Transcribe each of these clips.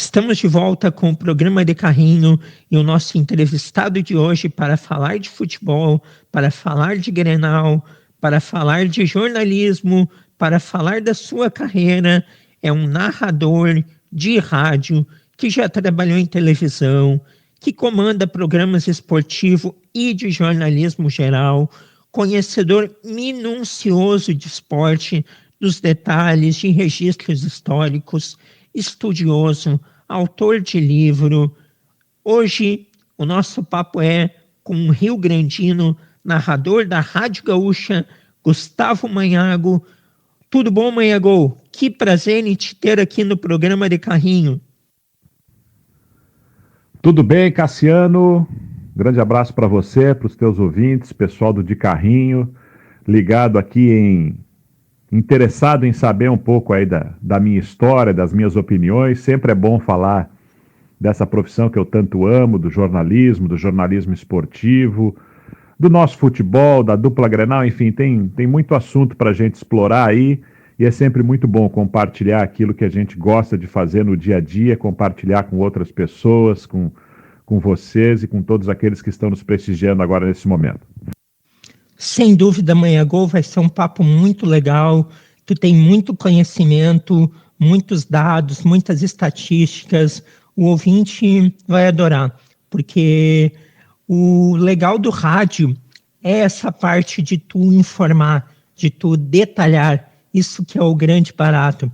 Estamos de volta com o programa de Carrinho e o nosso entrevistado de hoje para falar de futebol, para falar de Grenal, para falar de jornalismo, para falar da sua carreira. É um narrador de rádio que já trabalhou em televisão, que comanda programas esportivos e de jornalismo geral, conhecedor minucioso de esporte, dos detalhes, de registros históricos, estudioso, autor de livro. Hoje o nosso papo é com um rio-grandino, narrador da Rádio Gaúcha, Gustavo Manhago. Tudo bom, Manhago? Que prazer em te ter aqui no programa de Carrinho. Tudo bem, Cassiano? Grande abraço para você, para os teus ouvintes, pessoal do De Carrinho, ligado aqui interessado em saber um pouco aí da minha história, das minhas opiniões. Sempre é bom falar dessa profissão que eu tanto amo, do jornalismo esportivo, do nosso futebol, da dupla Grenal, enfim, tem muito assunto para a gente explorar aí, e é sempre muito bom compartilhar aquilo que a gente gosta de fazer no dia a dia, compartilhar com outras pessoas, com vocês e com todos aqueles que estão nos prestigiando agora nesse momento. Sem dúvida, Manhago, vai ser um papo muito legal. Tu tem muito conhecimento, muitos dados, muitas estatísticas. O ouvinte vai adorar, porque o legal do rádio é essa parte de tu informar, de tu detalhar. Isso que é o grande barato.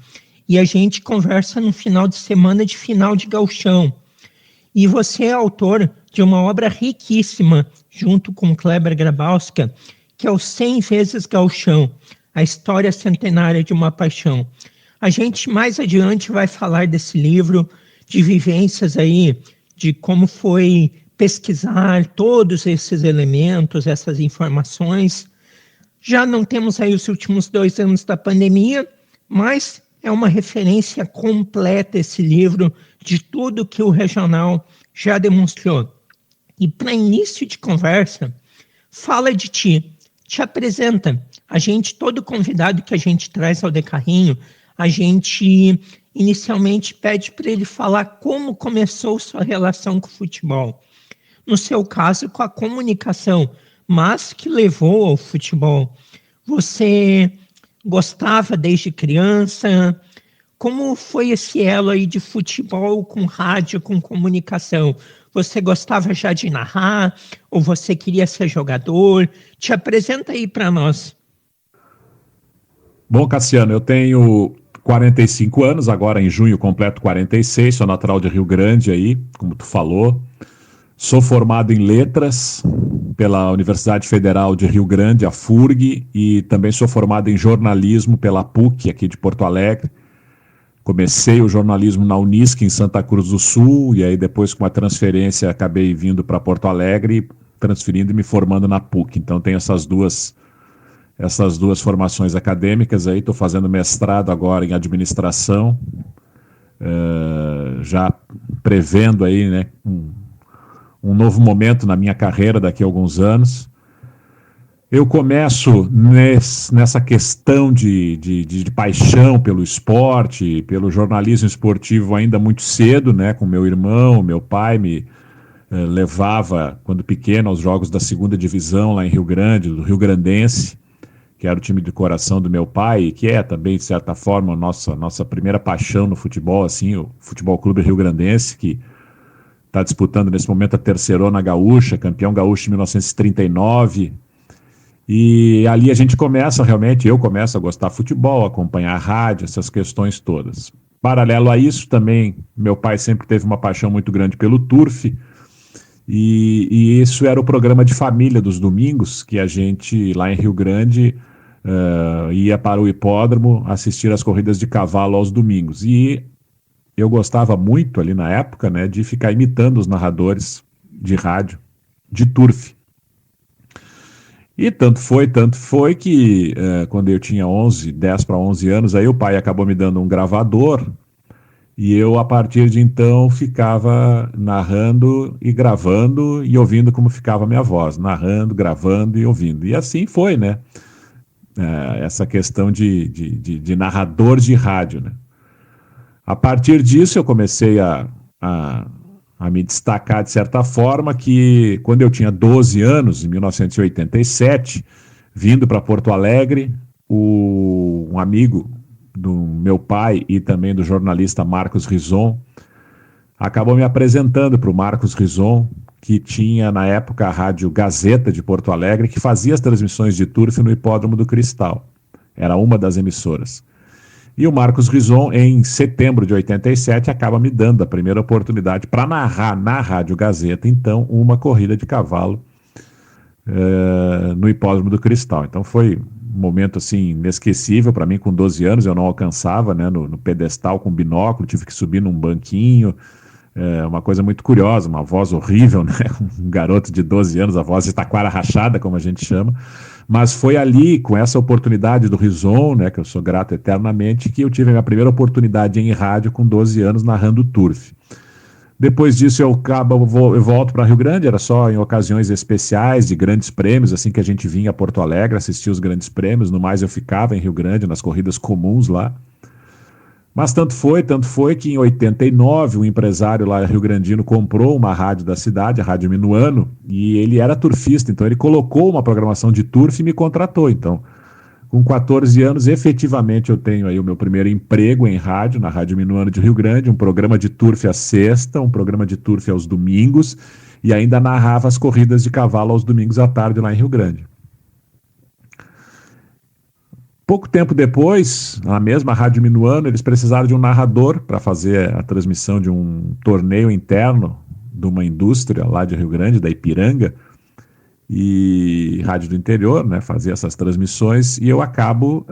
E a gente conversa no final de semana de final de gauchão. E você é autor de uma obra riquíssima, junto com Kleber Grabowska, que é o 100 vezes gauchão, a história centenária de uma paixão. A gente mais adiante vai falar desse livro, de vivências aí, de como foi pesquisar todos esses elementos, essas informações. Já não temos aí os últimos 2 anos da pandemia, mas é uma referência completa esse livro de tudo que o regional já demonstrou. E para início de conversa, fala de ti, te apresenta. A gente, todo convidado que a gente traz ao De Carrinho, a gente inicialmente pede para ele falar como começou sua relação com o futebol. No seu caso, com a comunicação, mas que levou ao futebol. Você gostava desde criança? Como foi esse elo aí de futebol com rádio, com comunicação? Você gostava já de narrar? Ou você queria ser jogador? Te apresenta aí para nós. Bom, Cassiano, eu tenho 45 anos, agora em junho completo 46, sou natural de Rio Grande aí, como tu falou. Sou formado em letras pela Universidade Federal de Rio Grande, a FURG, e também sou formado em jornalismo pela PUC, aqui de Porto Alegre. Comecei o jornalismo na Unisc, em Santa Cruz do Sul, e aí depois com a transferência acabei vindo para Porto Alegre, transferindo e me formando na PUC. Então tenho essas duas formações acadêmicas aí. Estou fazendo mestrado agora em administração, já prevendo aí, né, um novo momento na minha carreira daqui a alguns anos. Eu começo nessa questão de paixão pelo esporte, pelo jornalismo esportivo ainda muito cedo, né, com meu irmão. Meu pai me levava, quando pequeno, aos jogos da segunda divisão lá em Rio Grande, do Rio Grandense, que era o time de coração do meu pai, e que é também, de certa forma, a nossa primeira paixão no futebol, assim, o Futebol Clube Rio Grandense, que está disputando nesse momento a Terceirona Gaúcha, campeão gaúcho em 1939, e ali a gente eu começo a gostar de futebol, acompanhar a rádio, essas questões todas. Paralelo a isso também, meu pai sempre teve uma paixão muito grande pelo turf, e isso era o programa de família dos domingos, que a gente lá em Rio Grande ia para o hipódromo assistir as corridas de cavalo aos domingos, e eu gostava muito ali na época, né, de ficar imitando os narradores de rádio, de turf. E tanto foi que quando eu tinha 10 para 11 anos, aí o pai acabou me dando um gravador, e eu, a partir de então, ficava narrando e gravando e ouvindo como ficava a minha voz, narrando, gravando e ouvindo. E assim foi, né? Essa questão de narrador de rádio, né? A partir disso, eu comecei a me destacar de certa forma, que quando eu tinha 12 anos, em 1987, vindo para Porto Alegre, um amigo do meu pai e também do jornalista Marcos Rizon acabou me apresentando para o Marcos Rizon, que tinha na época a Rádio Gazeta de Porto Alegre, que fazia as transmissões de turf no Hipódromo do Cristal. Era uma das emissoras. E o Marcos Rizon, em setembro de 87, acaba me dando a primeira oportunidade para narrar na Rádio Gazeta, então, uma corrida de cavalo no Hipódromo do Cristal. Então foi um momento assim inesquecível para mim. Com 12 anos eu não alcançava, né, no pedestal com binóculo, tive que subir num banquinho. Uma coisa muito curiosa, uma voz horrível, né? Um garoto de 12 anos, a voz de taquara rachada, como a gente chama. Mas foi ali, com essa oportunidade do Rizon, né, que eu sou grato eternamente, que eu tive a minha primeira oportunidade em rádio com 12 anos, narrando turf. Depois disso eu volto para Rio Grande, era só em ocasiões especiais de grandes prêmios, assim que a gente vinha a Porto Alegre, assistia os grandes prêmios, no mais eu ficava em Rio Grande, nas corridas comuns lá. Mas tanto foi que em 89 um empresário lá rio-grandino comprou uma rádio da cidade, a Rádio Minuano, e ele era turfista, então ele colocou uma programação de turf e me contratou. Então, com 14 anos, efetivamente eu tenho aí o meu primeiro emprego em rádio, na Rádio Minuano de Rio Grande, um programa de turf à sexta, um programa de turf aos domingos, e ainda narrava as corridas de cavalo aos domingos à tarde lá em Rio Grande. Pouco tempo depois, na mesma Rádio Minuano, eles precisaram de um narrador para fazer a transmissão de um torneio interno de uma indústria lá de Rio Grande, da Ipiranga, e rádio do interior, né, fazia essas transmissões, e eu acabo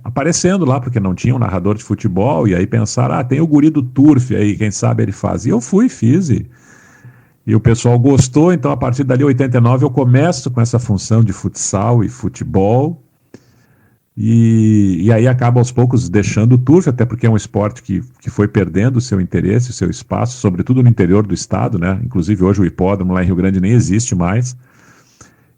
aparecendo lá, porque não tinha um narrador de futebol, e aí pensaram, tem o guri do turf aí, quem sabe ele faz. E eu fiz, e o pessoal gostou, então a partir dali, 89, eu começo com essa função de futsal e futebol, e aí acaba aos poucos deixando o turf, até porque é um esporte que foi perdendo o seu interesse, o seu espaço, sobretudo no interior do estado, né? Inclusive hoje o hipódromo lá em Rio Grande nem existe mais.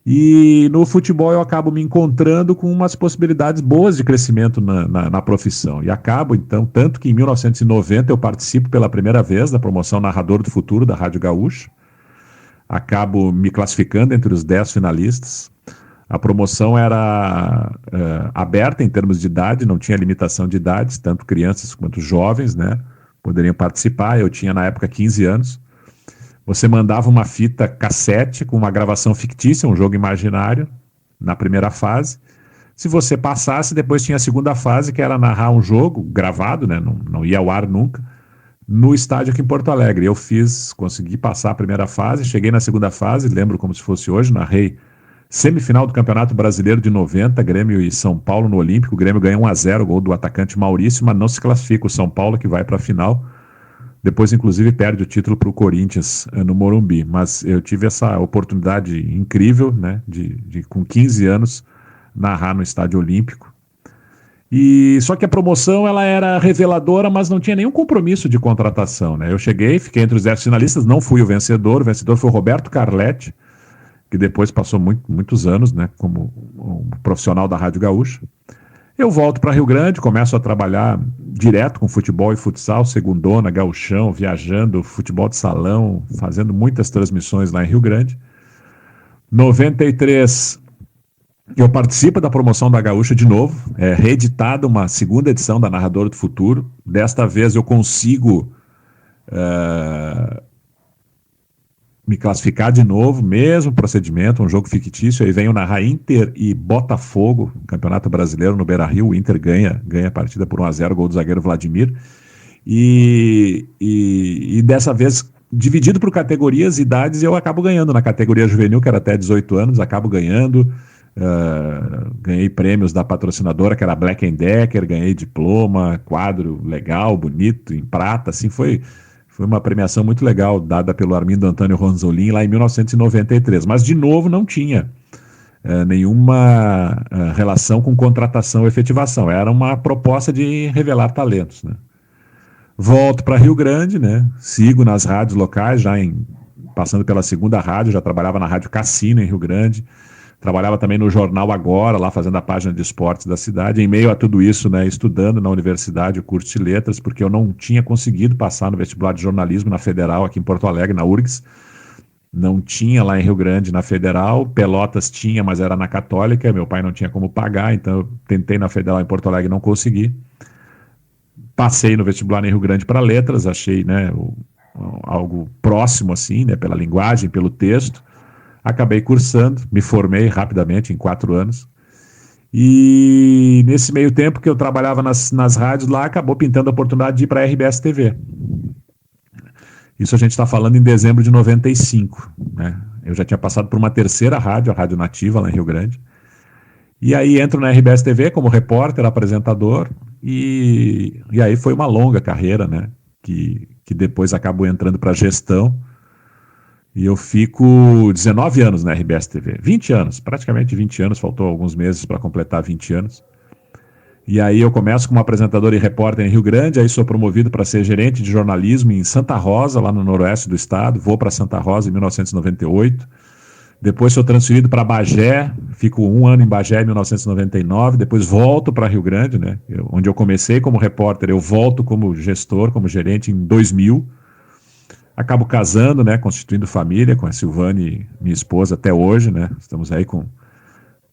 E no futebol eu acabo me encontrando com umas possibilidades boas de crescimento na profissão. E acabo, então, tanto que em 1990 eu participo pela primeira vez da promoção Narrador do Futuro da Rádio Gaúcha. Acabo me classificando entre os 10 finalistas. A promoção era aberta em termos de idade, não tinha limitação de idades, tanto crianças quanto jovens, né, poderiam participar. Eu tinha na época 15 anos. Você mandava uma fita cassete com uma gravação fictícia, um jogo imaginário, na primeira fase. Se você passasse, depois tinha a segunda fase, que era narrar um jogo gravado, né, não ia ao ar nunca, no estádio aqui em Porto Alegre. Eu consegui passar a primeira fase, cheguei na segunda fase, lembro como se fosse hoje, narrei semifinal do Campeonato Brasileiro de 90, Grêmio e São Paulo no Olímpico. O Grêmio ganha 1-0, gol do atacante Maurício, mas não se classifica. O São Paulo que vai para a final. Depois, inclusive, perde o título para o Corinthians no Morumbi. Mas eu tive essa oportunidade incrível, né, de com 15 anos, narrar no Estádio Olímpico. E só que a promoção ela era reveladora, mas não tinha nenhum compromisso de contratação, né? Eu cheguei, fiquei entre os 10 finalistas, não fui o vencedor foi o Roberto Carletti, que depois passou muitos anos, né, como um profissional da Rádio Gaúcha. Eu volto para Rio Grande, começo a trabalhar direto com futebol e futsal, segundona, gauchão, viajando, futebol de salão, fazendo muitas transmissões lá em Rio Grande. 93, eu participo da promoção da Gaúcha de novo, reeditada uma segunda edição da Narrador do Futuro. Desta vez eu consigo me classificar de novo, mesmo procedimento, um jogo fictício. Aí venho narrar Inter e Botafogo, Campeonato Brasileiro no Beira-Rio. O Inter ganha a partida por 1-0, gol do zagueiro Vladimir. E dessa vez, dividido por categorias e idades, eu acabo ganhando na categoria juvenil, que era até 18 anos, acabo ganhando. Ganhei prêmios da patrocinadora, que era Black & Decker, ganhei diploma, quadro legal, bonito, em prata, assim, foi uma premiação muito legal, dada pelo Armindo Antônio Ronzolin lá em 1993. Mas, de novo, não tinha nenhuma relação com contratação ou efetivação. Era uma proposta de revelar talentos, né? Volto para Rio Grande, né? Sigo nas rádios locais, passando pela segunda rádio, já trabalhava na Rádio Cassino, em Rio Grande. Trabalhava também no Jornal Agora, lá fazendo a página de esportes da cidade. Em meio a tudo isso, né, estudando na universidade o curso de letras, porque eu não tinha conseguido passar no vestibular de jornalismo na Federal, aqui em Porto Alegre, na URGS. Não tinha lá em Rio Grande, na Federal. Pelotas tinha, mas era na Católica. Meu pai não tinha como pagar, então eu tentei na Federal em Porto Alegre e não consegui. Passei no vestibular em Rio Grande para letras, achei, né, algo próximo assim, né, pela linguagem, pelo texto. Acabei cursando, me formei rapidamente, em 4 anos. E nesse meio tempo que eu trabalhava nas rádios lá, acabou pintando a oportunidade de ir para a RBS TV. Isso a gente está falando em dezembro de 95. Né? Eu já tinha passado por uma terceira rádio, a Rádio Nativa, lá em Rio Grande. E aí entro na RBS TV como repórter, apresentador, e aí foi uma longa carreira, né? Que depois acabou entrando para gestão. E eu fico 19 anos na RBS TV. 20 anos, praticamente 20 anos, faltou alguns meses para completar 20 anos. E aí eu começo como apresentador e repórter em Rio Grande, aí sou promovido para ser gerente de jornalismo em Santa Rosa, lá no noroeste do estado. Vou para Santa Rosa em 1998. Depois sou transferido para Bagé, fico 1 ano em Bagé em 1999. Depois volto para Rio Grande, né? Onde eu comecei como repórter, eu volto como gestor, como gerente em 2000. Acabo casando, né, constituindo família com a Silvane, minha esposa, até hoje, né? Estamos aí com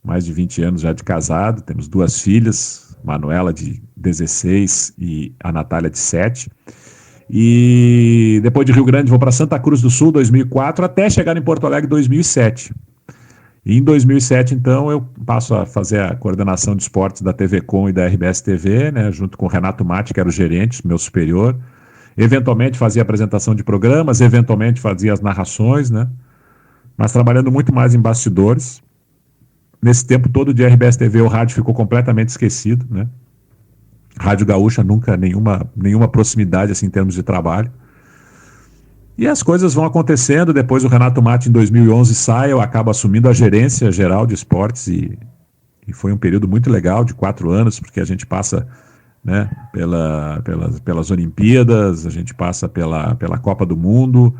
mais de 20 anos já de casado, temos 2 filhas, Manuela de 16 e a Natália de 7. E depois de Rio Grande vou para Santa Cruz do Sul, 2004, até chegar em Porto Alegre, 2007. E em 2007, então, eu passo a fazer a coordenação de esportes da TV Com e da RBS TV, né, junto com o Renato Matti, que era o gerente, meu superior. Eventualmente fazia apresentação de programas, eventualmente fazia as narrações, né? Mas trabalhando muito mais em bastidores. Nesse tempo todo de RBS TV, o rádio ficou completamente esquecido, né? Rádio Gaúcha nunca, nenhuma proximidade assim, em termos de trabalho. E as coisas vão acontecendo. Depois o Renato Matti, em 2011, sai, eu acabo assumindo a gerência geral de esportes e foi um período muito legal, de 4 anos, porque a gente passa... né, pelas Olimpíadas, a gente passa pela Copa do Mundo,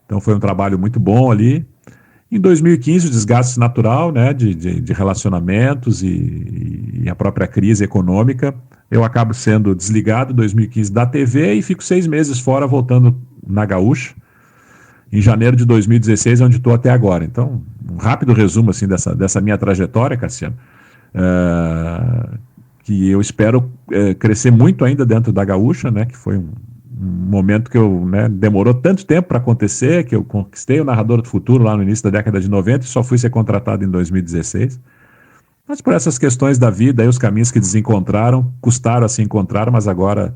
então foi um trabalho muito bom ali. Em 2015, o desgaste natural, né, de relacionamentos e a própria crise econômica, eu acabo sendo desligado em 2015 da TV e fico 6 meses fora, voltando na Gaúcha, em janeiro de 2016, onde estou até agora. Então, um rápido resumo assim, dessa minha trajetória, Cassiano. Que eu espero crescer muito ainda dentro da Gaúcha, né, que foi um momento que demorou tanto tempo para acontecer, que eu conquistei o Narrador do Futuro lá no início da década de 90 e só fui ser contratado em 2016. Mas por essas questões da vida, aí os caminhos que desencontraram, custaram a se encontrar, mas agora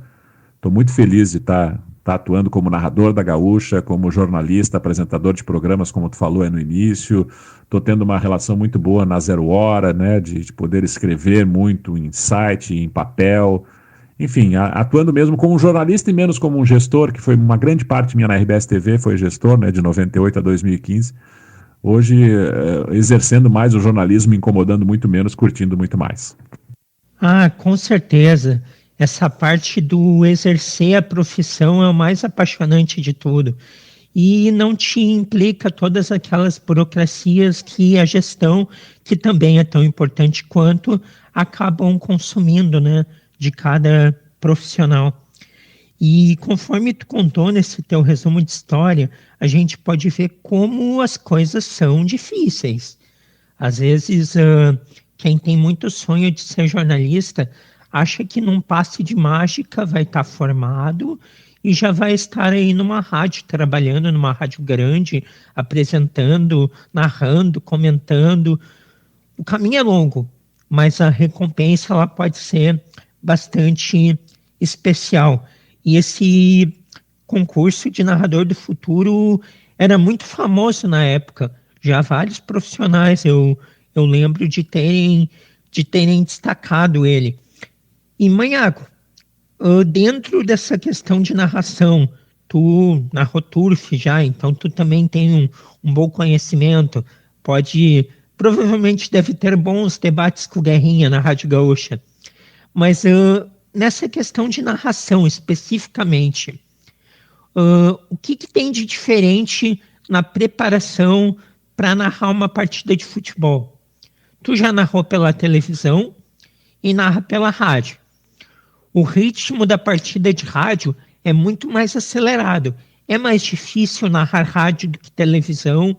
estou muito feliz de estar atuando como narrador da Gaúcha, como jornalista, apresentador de programas, como tu falou no início. Estou tendo uma relação muito boa na Zero Hora, né, de poder escrever muito em site, em papel. Enfim, atuando mesmo como um jornalista e menos como um gestor, que foi uma grande parte minha na RBS TV, foi gestor, né, de 98 a 2015. Hoje, exercendo mais o jornalismo, me incomodando muito menos, curtindo muito mais. Ah, com certeza. Essa parte do exercer a profissão é o mais apaixonante de tudo. E não te implica todas aquelas burocracias que a gestão, que também é tão importante quanto, acabam consumindo, né, de cada profissional. E conforme tu contou nesse teu resumo de história, a gente pode ver como as coisas são difíceis. Às vezes, quem tem muito sonho de ser jornalista acha que num passe de mágica vai estar formado e já vai estar aí numa rádio, trabalhando numa rádio grande, apresentando, narrando, comentando. O caminho é longo, mas a recompensa ela pode ser bastante especial. E esse concurso de narrador do futuro era muito famoso na época. Já vários profissionais eu lembro de terem destacado ele. E Manhago, dentro dessa questão de narração, tu narrou Turf já, então tu também tem um bom conhecimento, provavelmente deve ter bons debates com o Guerrinha na Rádio Gaúcha. Mas nessa questão de narração especificamente, o que tem de diferente na preparação para narrar uma partida de futebol? Tu já narrou pela televisão e narra pela rádio. O ritmo da partida de rádio é muito mais acelerado. É mais difícil narrar rádio do que televisão.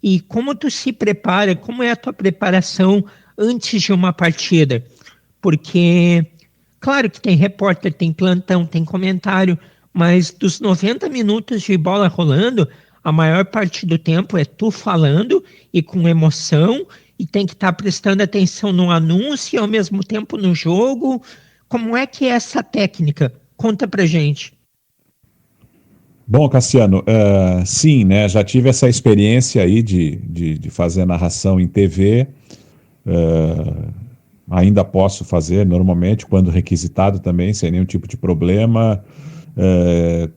E como tu se prepara, como é a tua preparação antes de uma partida? Porque, claro que tem repórter, tem plantão, tem comentário, mas dos 90 minutos de bola rolando, a maior parte do tempo é tu falando e com emoção, e tem que estar prestando atenção no anúncio e ao mesmo tempo no jogo. Como é que é essa técnica? Conta pra gente. Bom, Cassiano, sim, né? Já tive essa experiência aí de fazer narração em TV. Ainda posso fazer normalmente, quando requisitado também, sem nenhum tipo de problema.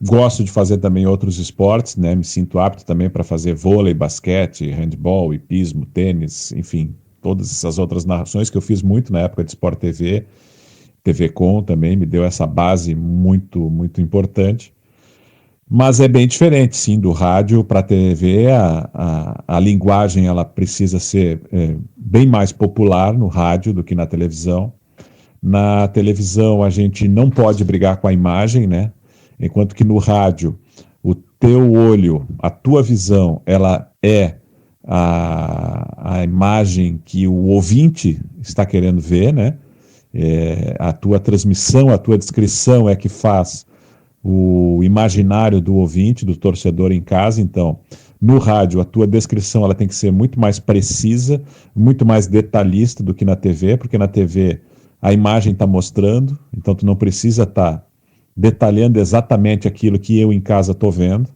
Gosto de fazer também outros esportes, né? Me sinto apto também para fazer vôlei, basquete, handball, hipismo, tênis, enfim, todas essas outras narrações que eu fiz muito na época de Sport TV. TV Com também me deu essa base muito, muito importante. Mas é bem diferente, sim, do rádio para a TV. A linguagem ela precisa ser bem mais popular no rádio do que na televisão. Na televisão a gente não pode brigar com a imagem, né? Enquanto que no rádio o teu olho, a tua visão, ela é a imagem que o ouvinte está querendo ver, né? A tua transmissão, a tua descrição é que faz o imaginário do ouvinte, do torcedor em casa. Então, no rádio, a tua descrição ela tem que ser muito mais precisa, muito mais detalhista do que na TV, porque na TV a imagem está mostrando, então tu não precisa estar detalhando exatamente aquilo que eu em casa estou vendo.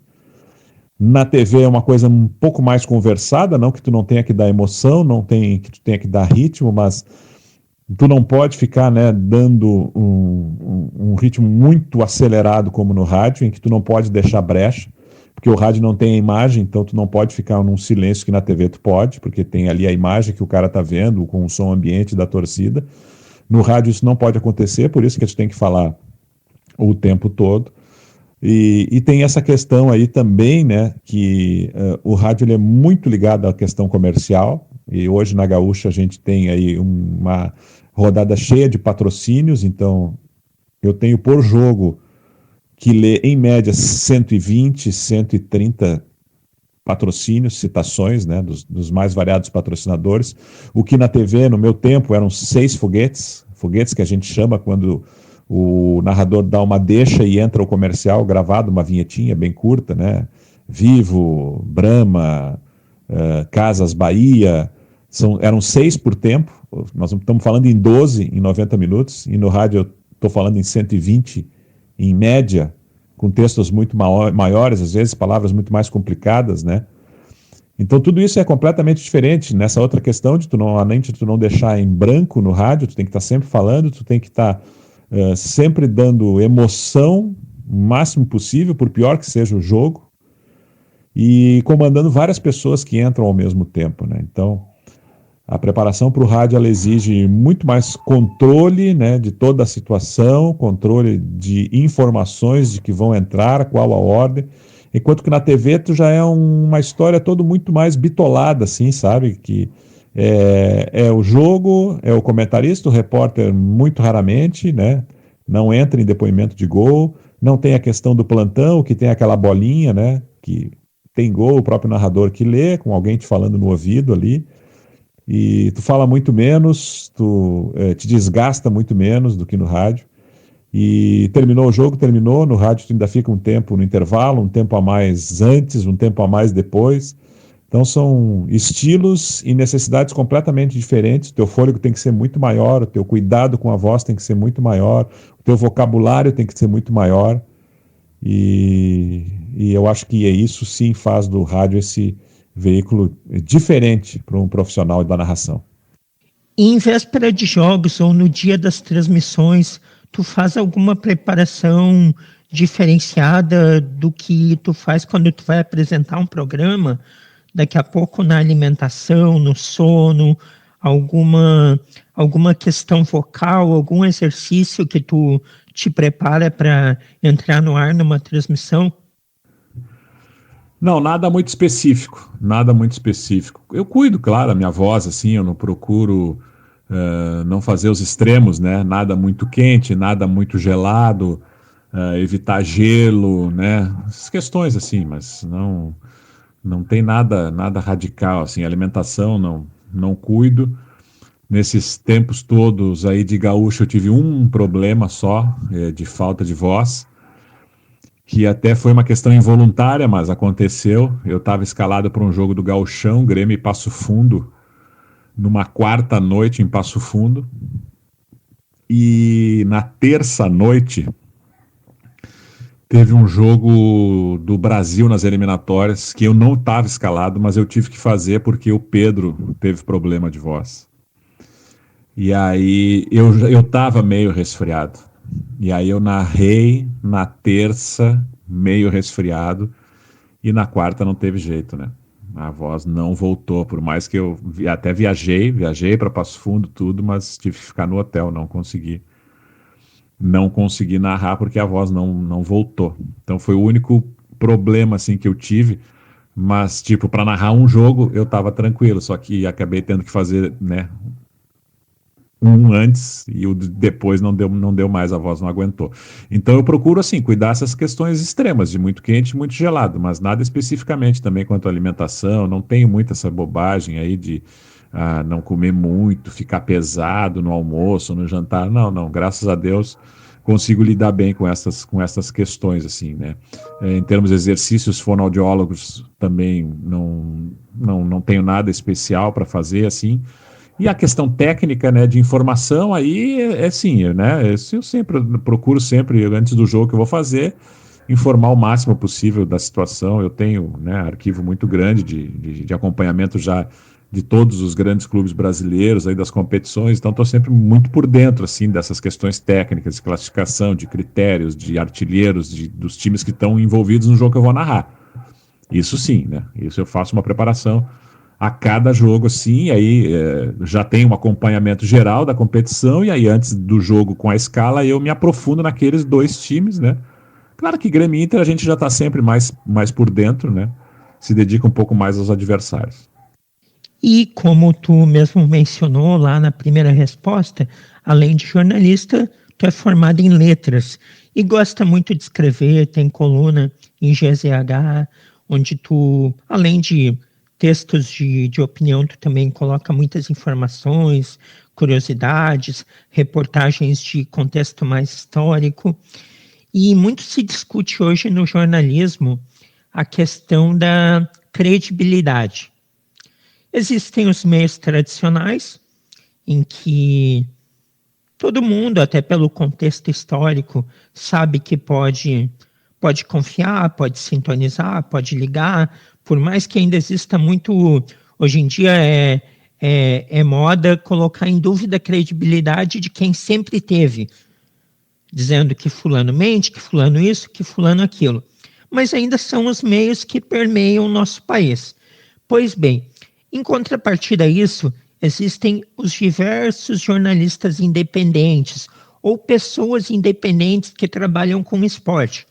Na TV é uma coisa um pouco mais conversada, não que tu não tenha que dar emoção, não tem que tu tenha que dar ritmo, mas tu não pode ficar, né, dando um ritmo muito acelerado como no rádio, em que tu não pode deixar brecha, porque o rádio não tem a imagem, então tu não pode ficar num silêncio que na TV tu pode, porque tem ali a imagem que o cara tá vendo, com o som ambiente da torcida. No rádio isso não pode acontecer, por isso que a gente tem que falar o tempo todo. E tem essa questão aí também, né, que o rádio ele é muito ligado à questão comercial, e hoje na Gaúcha a gente tem aí uma rodada cheia de patrocínios, então eu tenho por jogo que ler em média 120, 130 patrocínios, citações, né, dos mais variados patrocinadores, o que na TV, no meu tempo, eram 6 foguetes que a gente chama quando o narrador dá uma deixa e entra o comercial gravado, uma vinhetinha bem curta, né? Vivo, Brahma, Casas Bahia, eram 6 por tempo. Nós estamos falando em 12 em 90 minutos, e no rádio eu estou falando em 120 em média, com textos muito maiores, às vezes palavras muito mais complicadas, né? Então tudo isso é completamente diferente nessa outra questão de além de tu não deixar em branco no rádio, tu tem que estar sempre falando, tu tem que estar sempre dando emoção o máximo possível, por pior que seja o jogo, e comandando várias pessoas que entram ao mesmo tempo, né? Então, a preparação para o rádio ela exige muito mais controle, né, de toda a situação, controle de informações de que vão entrar, qual a ordem, enquanto que na TV tu já é uma história toda muito mais bitolada, assim, sabe? Que é o jogo, é o comentarista, o repórter muito raramente, né? Não entra em depoimento de gol, não tem a questão do plantão, que tem aquela bolinha, né? Que tem gol, o próprio narrador que lê, com alguém te falando no ouvido ali, e tu fala muito menos, tu te desgasta muito menos do que no rádio. E terminou o jogo, terminou, no rádio tu ainda fica um tempo no intervalo, um tempo a mais antes, um tempo a mais depois. Então são estilos e necessidades completamente diferentes. O teu fôlego tem que ser muito maior, o teu cuidado com a voz tem que ser muito maior, o teu vocabulário tem que ser muito maior. E eu acho que isso sim faz do rádio esse veículo diferente para um profissional da narração. E em véspera de jogos ou no dia das transmissões, tu faz alguma preparação diferenciada do que tu faz quando tu vai apresentar um programa? Daqui a pouco na alimentação, no sono, alguma questão vocal, algum exercício que tu te prepara para entrar no ar numa transmissão? Não, nada muito específico, nada muito específico. Eu cuido, claro, a minha voz, assim, eu não procuro não fazer os extremos, né? Nada muito quente, nada muito gelado, evitar gelo, né? Essas questões assim, mas não tem nada radical, assim, alimentação não cuido. Nesses tempos todos aí de gaúcho eu tive um problema só, de falta de voz, que até foi uma questão involuntária, mas aconteceu. Eu estava escalado para um jogo do Gauchão, Grêmio e Passo Fundo, numa quarta noite em Passo Fundo, e na terça noite teve um jogo do Brasil nas eliminatórias que eu não estava escalado, mas eu tive que fazer porque o Pedro teve problema de voz. E aí eu estava meio resfriado. E aí eu narrei na terça, meio resfriado, e na quarta não teve jeito, né? A voz não voltou, por mais que eu até viajei para Passo Fundo, tudo, mas tive que ficar no hotel, não consegui narrar porque a voz não voltou. Então foi o único problema assim que eu tive, mas tipo para narrar um jogo eu estava tranquilo, só que acabei tendo que fazer, né, um antes e o depois não deu mais, a voz não aguentou. Então eu procuro assim cuidar dessas questões extremas de muito quente e muito gelado, mas nada especificamente também quanto à alimentação, não tenho muito essa bobagem aí de não comer muito, ficar pesado no almoço, no jantar, não, graças a Deus consigo lidar bem com essas questões assim, né? Em termos de exercícios fonoaudiólogos também não tenho nada especial para fazer assim. E a questão técnica, né, de informação, aí sim, né, eu sempre procuro sempre, antes do jogo que eu vou fazer, informar o máximo possível da situação. Eu tenho, né, arquivo muito grande de acompanhamento já de todos os grandes clubes brasileiros, aí das competições, então estou sempre muito por dentro, assim, dessas questões técnicas, de classificação, de critérios, de artilheiros, dos times que estão envolvidos no jogo que eu vou narrar. Isso sim, né, isso eu faço uma preparação a cada jogo, assim, aí já tem um acompanhamento geral da competição, e aí antes do jogo com a escala eu me aprofundo naqueles dois times, né? Claro que Grêmio e Inter a gente já está sempre mais por dentro, né? Se dedica um pouco mais aos adversários. E como tu mesmo mencionou lá na primeira resposta, além de jornalista, tu é formado em letras e gosta muito de escrever, tem coluna em GZH, onde tu, além de textos de opinião, tu também coloca muitas informações, curiosidades, reportagens de contexto mais histórico. E muito se discute hoje no jornalismo a questão da credibilidade. Existem os meios tradicionais, em que todo mundo, até pelo contexto histórico, sabe que pode confiar, pode sintonizar, pode ligar, por mais que ainda exista muito. Hoje em dia é moda colocar em dúvida a credibilidade de quem sempre teve, dizendo que fulano mente, que fulano isso, que fulano aquilo. Mas ainda são os meios que permeiam o nosso país. Pois bem, em contrapartida a isso, existem os diversos jornalistas independentes ou pessoas independentes que trabalham com esporte.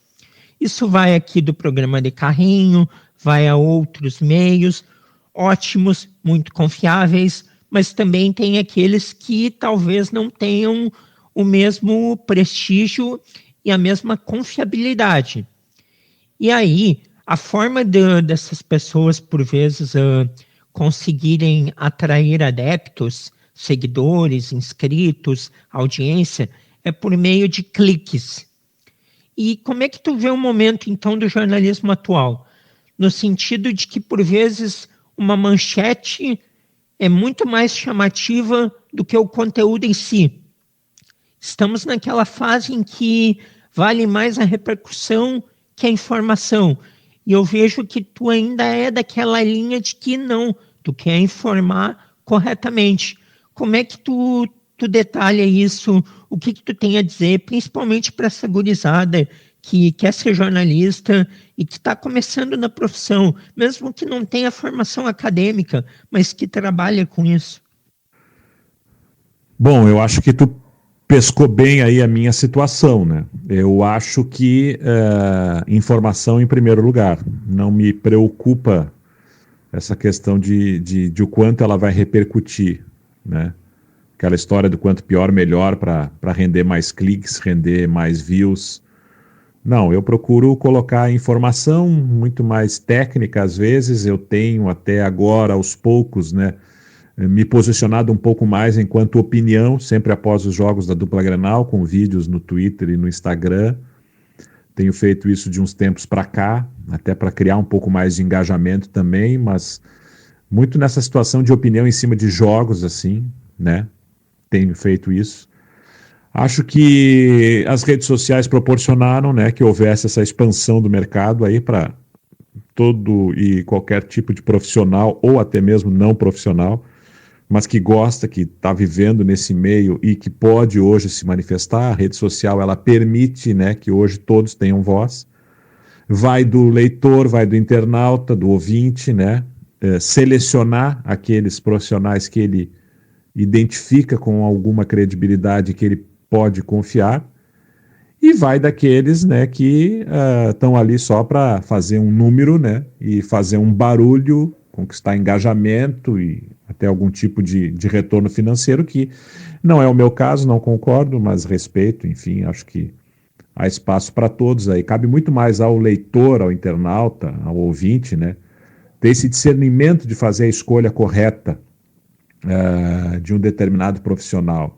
Isso vai aqui do programa de carrinho, vai a outros meios, ótimos, muito confiáveis, mas também tem aqueles que talvez não tenham o mesmo prestígio e a mesma confiabilidade. E aí, a forma dessas pessoas, por vezes, conseguirem atrair adeptos, seguidores, inscritos, audiência, é por meio de cliques. E como é que tu vê o momento, então, do jornalismo atual? No sentido de que, por vezes, uma manchete é muito mais chamativa do que o conteúdo em si. Estamos naquela fase em que vale mais a repercussão que a informação. E eu vejo que tu ainda é daquela linha de que não, tu quer informar corretamente. Como é que tu detalha isso? O que tu tem a dizer, principalmente para essa gurizada que quer ser jornalista e que está começando na profissão, mesmo que não tenha formação acadêmica, mas que trabalha com isso? Bom, eu acho que tu pescou bem aí a minha situação, né? Eu acho que informação em primeiro lugar. Não me preocupa essa questão de o quanto ela vai repercutir, né? Aquela história do quanto pior, melhor para render mais cliques, render mais views. Não, eu procuro colocar informação muito mais técnica às vezes. Eu tenho até agora, aos poucos, né, me posicionado um pouco mais enquanto opinião, sempre após os jogos da dupla Grenal, com vídeos no Twitter e no Instagram. Tenho feito isso de uns tempos para cá, até para criar um pouco mais de engajamento também, mas muito nessa situação de opinião em cima de jogos, assim, né? Tenho feito isso. Acho que as redes sociais proporcionaram, né, que houvesse essa expansão do mercado aí para todo e qualquer tipo de profissional ou até mesmo não profissional, mas que gosta, que está vivendo nesse meio e que pode hoje se manifestar. A rede social, ela permite, né, que hoje todos tenham voz. Vai do leitor, vai do internauta, do ouvinte, né, selecionar aqueles profissionais que ele identifica com alguma credibilidade, que ele pode confiar, e vai daqueles, né, que estão ali só para fazer um número, né, e fazer um barulho, conquistar engajamento e até algum tipo de retorno financeiro, que não é o meu caso, não concordo, mas respeito, enfim, acho que há espaço para todos aí. Cabe muito mais ao leitor, ao internauta, ao ouvinte, né, ter esse discernimento de fazer a escolha correta de um determinado profissional.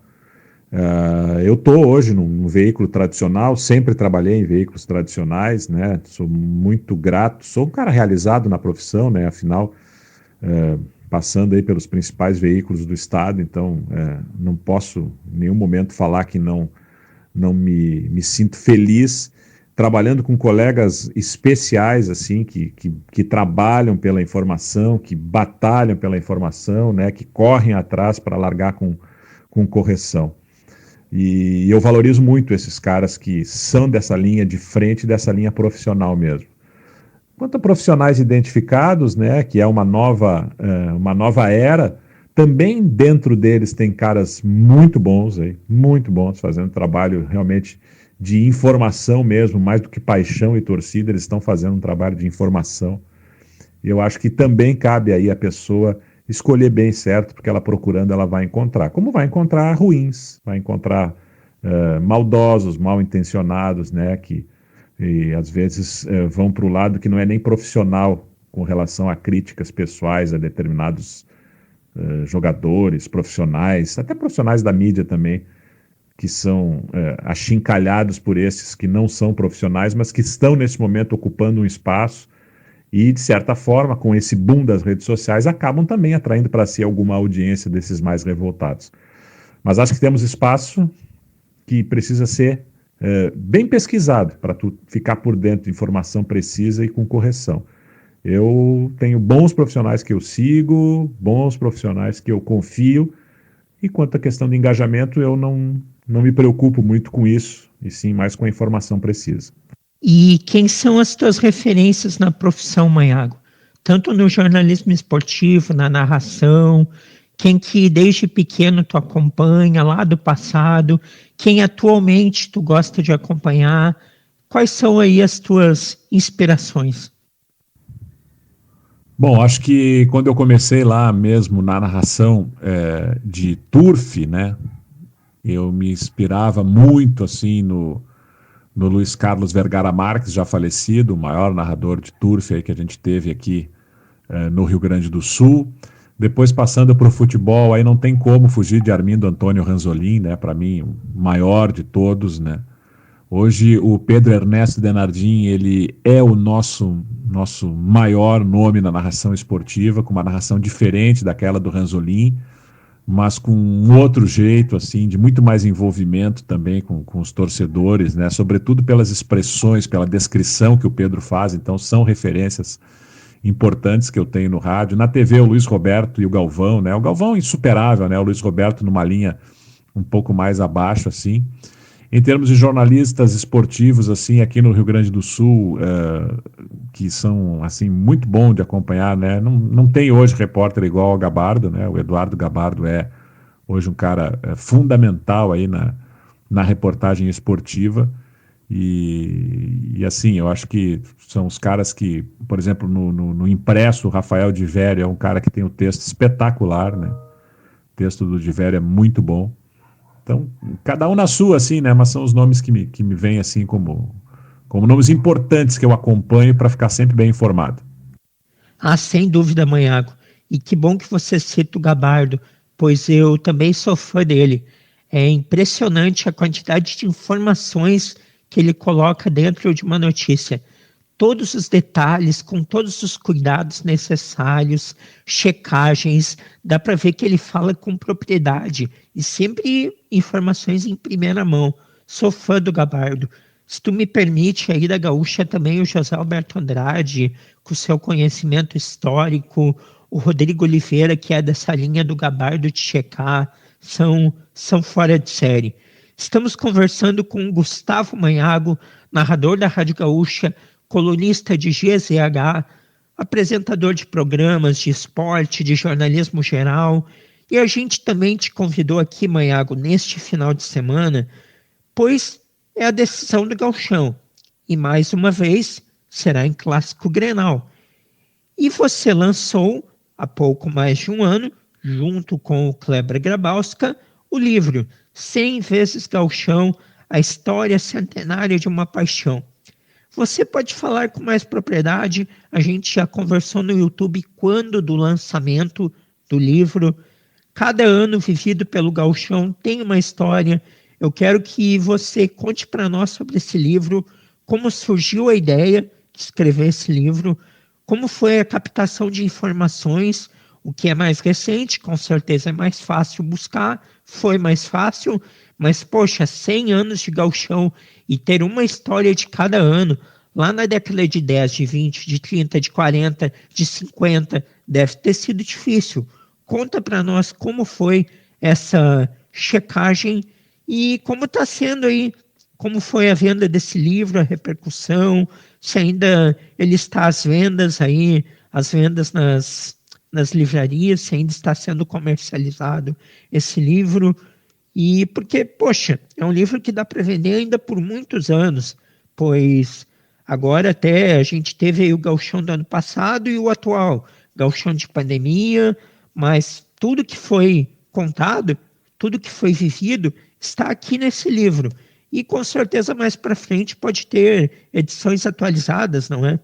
Eu estou hoje num veículo tradicional, sempre trabalhei em veículos tradicionais, né? Sou muito grato, sou um cara realizado na profissão, né? Afinal, passando aí pelos principais veículos do estado, então não posso em nenhum momento falar que não me sinto feliz trabalhando com colegas especiais, assim, que trabalham pela informação, que batalham pela informação, né? Que correm atrás para largar com correção. E eu valorizo muito esses caras que são dessa linha de frente, dessa linha profissional mesmo. Quanto a profissionais identificados, né, que é uma nova era, também dentro deles tem caras muito bons, fazendo trabalho realmente de informação mesmo, mais do que paixão e torcida, eles estão fazendo um trabalho de informação. E eu acho que também cabe aí a pessoa escolher bem certo, porque ela procurando, ela vai encontrar. Como vai encontrar ruins, vai encontrar maldosos, mal intencionados, né, que às vezes vão para o lado que não é nem profissional com relação a críticas pessoais a determinados jogadores, profissionais, até profissionais da mídia também, que são achincalhados por esses que não são profissionais, mas que estão nesse momento ocupando um espaço e, de certa forma, com esse boom das redes sociais, acabam também atraindo para si alguma audiência desses mais revoltados. Mas acho que temos espaço que precisa ser bem pesquisado para tu ficar por dentro de informação precisa e com correção. Eu tenho bons profissionais que eu sigo, bons profissionais que eu confio, e quanto à questão de engajamento, eu não me preocupo muito com isso, e sim mais com a informação precisa. E quem são as tuas referências na profissão, Maiago? Tanto no jornalismo esportivo, na narração, quem que desde pequeno tu acompanha, lá do passado, quem atualmente tu gosta de acompanhar, quais são aí as tuas inspirações? Bom, acho que quando eu comecei lá mesmo na narração de turf, né, eu me inspirava muito assim no Luiz Carlos Vergara Marques, já falecido, o maior narrador de turf aí que a gente teve aqui no Rio Grande do Sul. Depois, passando para o futebol, aí não tem como fugir de Armindo Antônio Ranzolin, né, para mim, o maior de todos, né. Hoje o Pedro Ernesto Denardim, ele é o nosso maior nome na narração esportiva, com uma narração diferente daquela do Ranzolin, mas com um outro jeito, assim, de muito mais envolvimento também com os torcedores, né? Sobretudo pelas expressões, pela descrição que o Pedro faz, então são referências importantes que eu tenho no rádio. Na TV, o Luiz Roberto e o Galvão, né? O Galvão insuperável, né? O Luiz Roberto numa linha um pouco mais abaixo, assim. Em termos de jornalistas esportivos, assim, aqui no Rio Grande do Sul, que são, assim, muito bom de acompanhar, né? Não tem hoje repórter igual ao Gabardo, né? O Eduardo Gabardo é hoje um cara fundamental aí na reportagem esportiva. E assim, eu acho que são os caras que, por exemplo, no impresso, o Rafael Di Vério é um cara que tem um texto espetacular, né? O texto do Di Vério é muito bom. Então, cada um na sua, assim, né? Mas são os nomes que me vêm, assim, como nomes importantes que eu acompanho para ficar sempre bem informado. Ah, sem dúvida, Manhago. E que bom que você cita o Gabardo, pois eu também sou fã dele. É impressionante a quantidade de informações que ele coloca dentro de uma notícia. Todos os detalhes, com todos os cuidados necessários, checagens, dá para ver que ele fala com propriedade e sempre informações em primeira mão. Sou fã do Gabardo. Se tu me permite, aí da Gaúcha também o José Alberto Andrade, com seu conhecimento histórico, o Rodrigo Oliveira, que é dessa linha do Gabardo de checar, são fora de série. Estamos conversando com o Gustavo Manhago, narrador da Rádio Gaúcha, colunista de GZH, apresentador de programas de esporte, de jornalismo geral. E a gente também te convidou aqui, Manhago, neste final de semana, pois é a decisão do Gauchão. E mais uma vez, será em Clássico Grenal. E você lançou, há pouco mais de um ano, junto com o Kleber Grabowska, o livro 100 vezes Gauchão, a história centenária de uma paixão. Você pode falar com mais propriedade, a gente já conversou no YouTube quando do lançamento do livro. Cada ano vivido pelo Gauchão tem uma história. Eu quero que você conte para nós sobre esse livro, como surgiu a ideia de escrever esse livro, como foi a captação de informações, o que é mais recente, com certeza é mais fácil buscar, foi mais fácil, mas, poxa, 100 anos de Gauchão e ter uma história de cada ano, lá na década de 10, de 20, de 30, de 40, de 50, deve ter sido difícil. Conta para nós como foi essa checagem e como está sendo aí, como foi a venda desse livro, a repercussão, se ainda ele está às vendas aí, as vendas nas livrarias, se ainda está sendo comercializado esse livro. E porque, poxa, é um livro que dá para vender ainda por muitos anos, pois agora até a gente teve aí o Gauchão do ano passado e o atual, Gauchão de pandemia, mas tudo que foi contado, tudo que foi vivido, está aqui nesse livro. E com certeza mais para frente pode ter edições atualizadas, não é?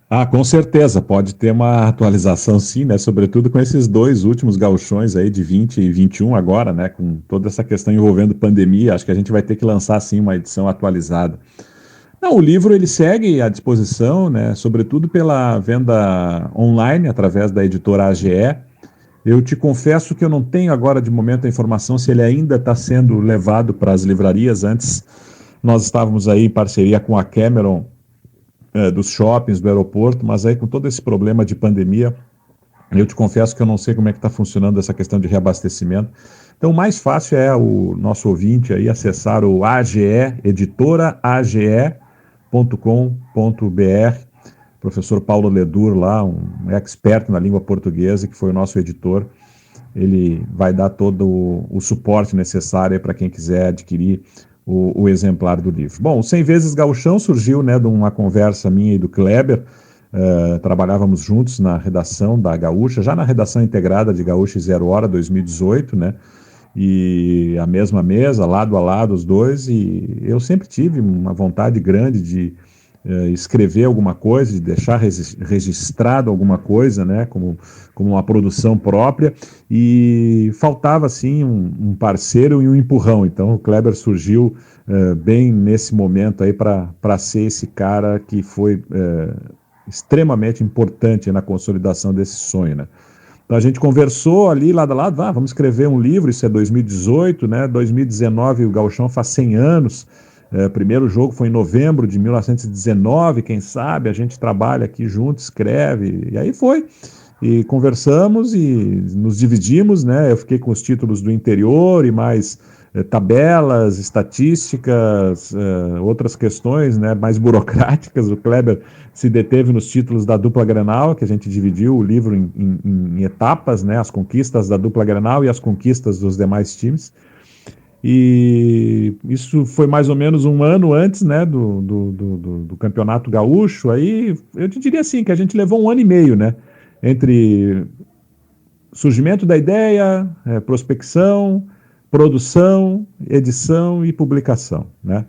Ah, com certeza, pode ter uma atualização sim, né? Sobretudo com esses dois últimos gauchões aí de 20 e 21 agora, né? Com toda essa questão envolvendo pandemia, acho que a gente vai ter que lançar sim uma edição atualizada. Não, o livro ele segue à disposição, né? Sobretudo pela venda online através da editora AGE. Eu te confesso que eu não tenho agora de momento a informação se ele ainda está sendo levado para as livrarias. Antes nós estávamos aí em parceria com a Cameron, dos shoppings, do aeroporto, mas aí com todo esse problema de pandemia, eu te confesso que eu não sei como é que está funcionando essa questão de reabastecimento. Então, o mais fácil é o nosso ouvinte aí acessar o AGE, editora age.com.br. Professor Paulo Ledur lá, um expert na língua portuguesa, que foi o nosso editor, ele vai dar todo o suporte necessário para quem quiser adquirir o exemplar do livro. Bom, o 100 vezes Gauchão surgiu, né, de uma conversa minha e do Kleber. Trabalhávamos juntos na redação da Gaúcha, já na redação integrada de Gaúcha e Zero Hora 2018, né, e a mesma mesa, lado a lado os dois, e eu sempre tive uma vontade grande de escrever alguma coisa, de deixar registrado alguma coisa, né, como uma produção própria, e faltava, assim, um parceiro e um empurrão. Então, o Kleber surgiu bem nesse momento aí para ser esse cara que foi extremamente importante na consolidação desse sonho, né. Então, a gente conversou ali, lado a lado, vamos escrever um livro, isso é 2018, né, 2019 o Gauchão faz 100 anos, primeiro jogo foi em novembro de 1919, quem sabe, a gente trabalha aqui junto, escreve, e aí foi. E conversamos e nos dividimos, né? Eu fiquei com os títulos do interior e mais tabelas, estatísticas, outras questões, né, mais burocráticas. O Kleber se deteve nos títulos da dupla Grenal, que a gente dividiu o livro em etapas, né? As conquistas da dupla Grenal e as conquistas dos demais times. E isso foi mais ou menos um ano antes, né, do Campeonato Gaúcho. Aí eu te diria assim, que a gente levou 1 ano e meio, né, entre surgimento da ideia, prospecção, produção, edição e publicação, né?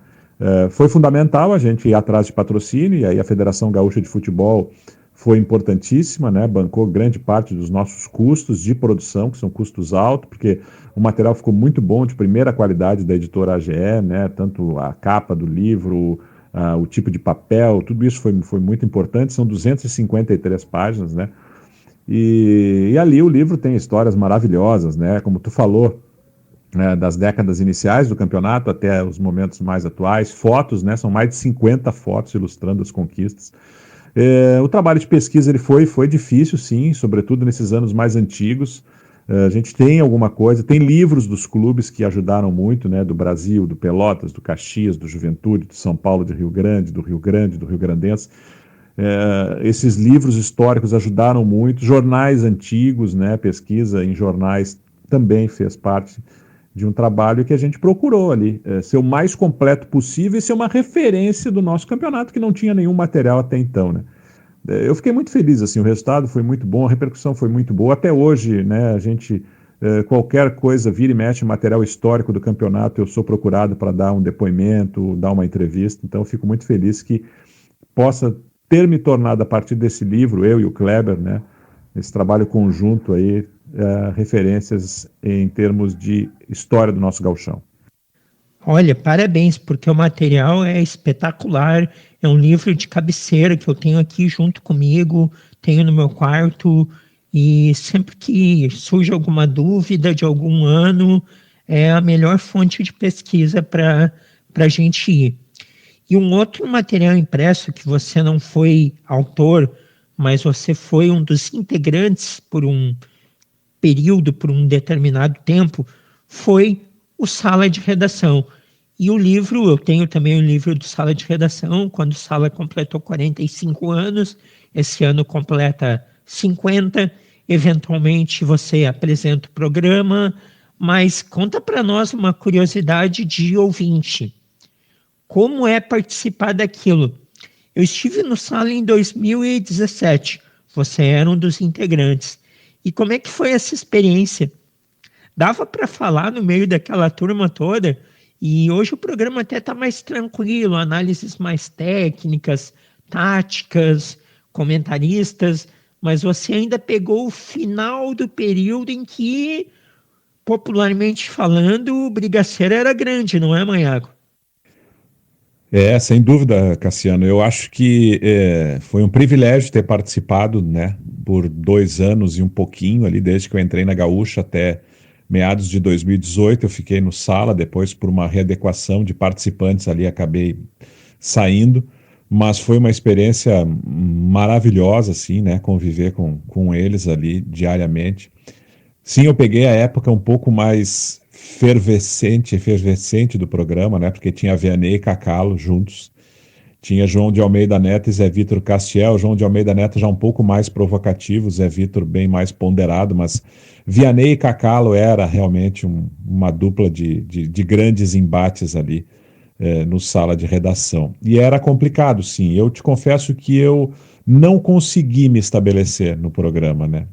Foi fundamental a gente ir atrás de patrocínio, e aí a Federação Gaúcha de Futebol foi importantíssima, né? Bancou grande parte dos nossos custos de produção, que são custos altos, porque o material ficou muito bom, de primeira qualidade da editora AGE, né? Tanto a capa do livro, o tipo de papel, tudo isso foi muito importante. São 253 páginas, né? E ali o livro tem histórias maravilhosas, né? Como tu falou, né, das décadas iniciais do campeonato até os momentos mais atuais, fotos, né? São mais de 50 fotos ilustrando as conquistas. O trabalho de pesquisa ele foi difícil, sim, sobretudo nesses anos mais antigos. A gente tem alguma coisa, tem livros dos clubes que ajudaram muito, né? Do Brasil, do Pelotas, do Caxias, do Juventude, do São Paulo, do Rio Grande, do Rio Grandense. Esses livros históricos ajudaram muito, jornais antigos, né, pesquisa em jornais também fez parte de um trabalho que a gente procurou ali, ser o mais completo possível e ser uma referência do nosso campeonato, que não tinha nenhum material até então, né. Eu fiquei muito feliz, assim, o resultado foi muito bom, a repercussão foi muito boa, até hoje, né, a gente, qualquer coisa, vira e mexe material histórico do campeonato, eu sou procurado para dar um depoimento, dar uma entrevista, então eu fico muito feliz que possa ter me tornado, a partir desse livro, eu e o Kleber, né, esse trabalho conjunto aí, referências em termos de história do nosso gauchão. Olha, parabéns, porque o material é espetacular, é um livro de cabeceira que eu tenho aqui junto comigo, tenho no meu quarto, e sempre que surge alguma dúvida de algum ano, é a melhor fonte de pesquisa para a gente ir. E um outro material impresso que você não foi autor, mas você foi um dos integrantes por um período, por um determinado tempo, foi o Sala de Redação. E o livro, eu tenho também o livro do Sala de Redação, quando o Sala completou 45 anos, esse ano completa 50, eventualmente você apresenta o programa, mas conta para nós uma curiosidade de ouvinte. Como é participar daquilo? Eu estive no Sala em 2017, você era um dos integrantes. E como é que foi essa experiência? Dava para falar no meio daquela turma toda? E hoje o programa até está mais tranquilo, análises mais técnicas, táticas, comentaristas, mas você ainda pegou o final do período em que, popularmente falando, o Brigaceiro era grande, não é, Maiago? Sem dúvida, Cassiano. Eu acho que foi um privilégio ter participado, né, por 2 anos e um pouquinho ali, desde que eu entrei na Gaúcha até meados de 2018. Eu fiquei no Sala, depois por uma readequação de participantes ali, acabei saindo, mas foi uma experiência maravilhosa, assim, né, conviver com eles ali diariamente. Sim, eu peguei a época um pouco mais efervescente do programa, né? Porque tinha Vianney e Cacalo juntos. Tinha João de Almeida Neto e Zé Vitor Castiel. João de Almeida Neto já um pouco mais provocativo, Zé Vitor bem mais ponderado, mas Vianney e Cacalo era realmente uma dupla de grandes embates ali no Sala de Redação. E era complicado, sim. Eu te confesso que eu não consegui me estabelecer no programa, né?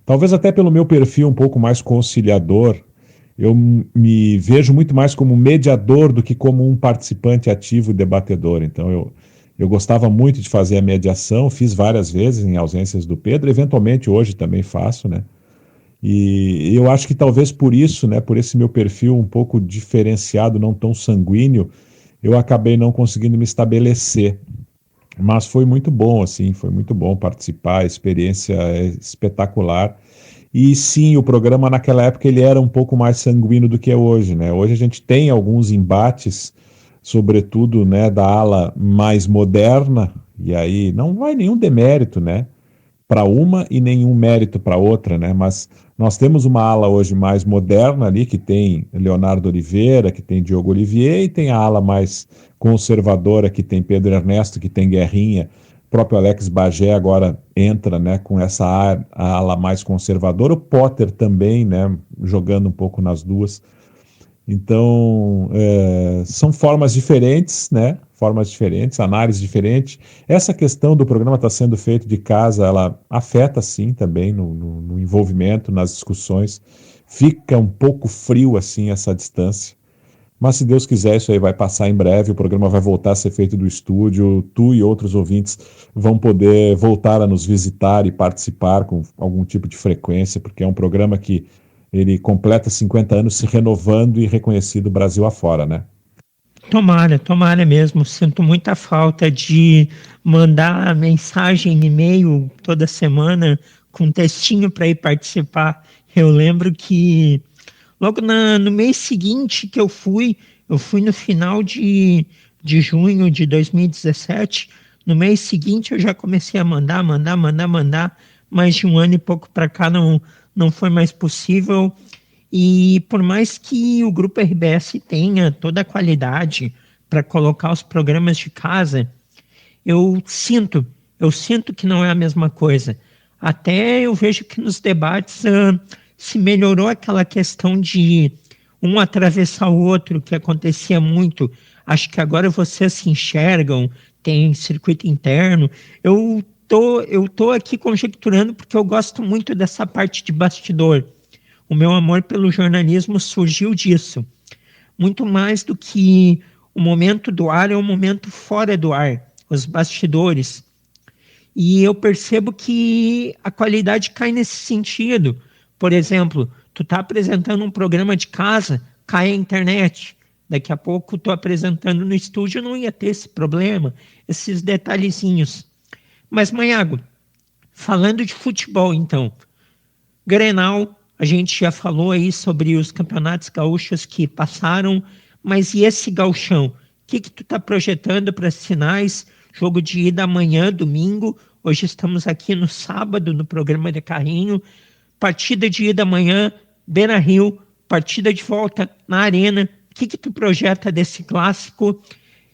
Talvez até pelo meu perfil um pouco mais conciliador, eu me vejo muito mais como mediador do que como um participante ativo e debatedor. Então, eu gostava muito de fazer a mediação, fiz várias vezes em ausências do Pedro, eventualmente hoje também faço, né? E eu acho que talvez por isso, né, por esse meu perfil um pouco diferenciado, não tão sanguíneo, eu acabei não conseguindo me estabelecer. Mas foi muito bom, assim, foi muito bom participar, a experiência é espetacular. E sim, o programa naquela época ele era um pouco mais sanguíneo do que é hoje, né? Hoje a gente tem alguns embates, sobretudo, né, da ala mais moderna, e aí não vai nenhum demérito, né, para uma e nenhum mérito para outra, né? Mas nós temos uma ala hoje mais moderna ali, que tem Leonardo Oliveira, que tem Diogo Olivier, e tem a ala mais conservadora, que tem Pedro Ernesto, que tem Guerrinha. O próprio Alex Bagé agora entra, né, com essa ala mais conservadora. O Potter também, né, jogando um pouco nas duas. Então, são formas diferentes, né? Formas diferentes, análise diferente. Essa questão do programa estar sendo feito de casa, ela afeta sim também no envolvimento, nas discussões. Fica um pouco frio assim essa distância. Mas se Deus quiser, isso aí vai passar em breve, o programa vai voltar a ser feito do estúdio, tu e outros ouvintes vão poder voltar a nos visitar e participar com algum tipo de frequência, porque é um programa que ele completa 50 anos se renovando e reconhecido Brasil afora, né? Tomara mesmo. Sinto muita falta de mandar mensagem, e-mail toda semana com textinho para ir participar. Eu lembro que logo no mês seguinte que eu fui no final de junho de 2017. No mês seguinte eu já comecei a mandar, mas de um ano e pouco para cá não foi mais possível. E por mais que o Grupo RBS tenha toda a qualidade para colocar os programas de casa, eu sinto que não é a mesma coisa. Até eu vejo que nos debates se melhorou aquela questão de um atravessar o outro, que acontecia muito. Acho que agora vocês se enxergam, tem circuito interno. Eu tô aqui conjecturando porque eu gosto muito dessa parte de bastidor. O meu amor pelo jornalismo surgiu disso. Muito mais do que o momento do ar, é o momento fora do ar, os bastidores. E eu percebo que a qualidade cai nesse sentido. Por exemplo, tu está apresentando um programa de casa, cai a internet. Daqui a pouco tu apresentando no estúdio, não ia ter esse problema, esses detalhezinhos. Mas, Maiago, falando de futebol então, Grenal, a gente já falou aí sobre os campeonatos gaúchos que passaram, mas e esse gauchão? O que tu está projetando para as finais? Jogo de ida amanhã, domingo. Hoje estamos aqui no sábado, no programa de carrinho. Partida de ida amanhã, Beira-Rio. Partida de volta na Arena. O que tu projeta desse clássico?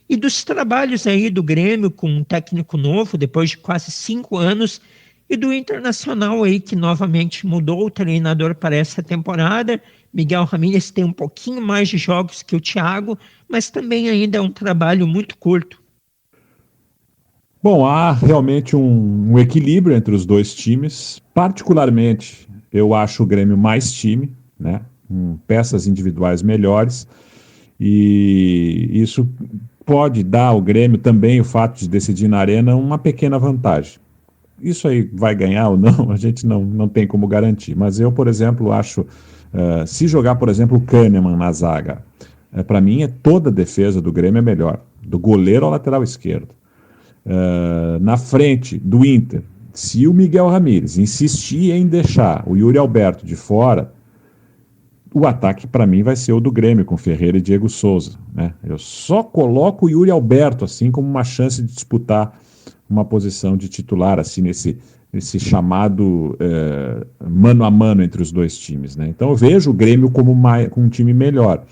E dos trabalhos aí do Grêmio com um técnico novo, depois de quase 5 anos, e do Internacional aí, que novamente mudou o treinador para essa temporada. Miguel Ramírez tem um pouquinho mais de jogos que o Thiago, mas também ainda é um trabalho muito curto. Bom, há realmente um equilíbrio entre os dois times. Particularmente, eu acho o Grêmio mais time, né? Com peças individuais melhores. E isso pode dar ao Grêmio também, o fato de decidir na Arena, uma pequena vantagem. Isso aí vai ganhar ou não, a gente não tem como garantir. Mas eu, por exemplo, acho, se jogar, por exemplo, o Kahneman na zaga, para mim toda a defesa do Grêmio é melhor, do goleiro ao lateral esquerdo. Na frente do Inter, se o Miguel Ramírez insistir em deixar o Yuri Alberto de fora, o ataque para mim vai ser o do Grêmio, com Ferreira e Diego Souza, né? Eu só coloco o Yuri Alberto assim como uma chance de disputar uma posição de titular, assim, nesse chamado mano a mano entre os dois times, né? Então eu vejo o Grêmio como com um time melhor.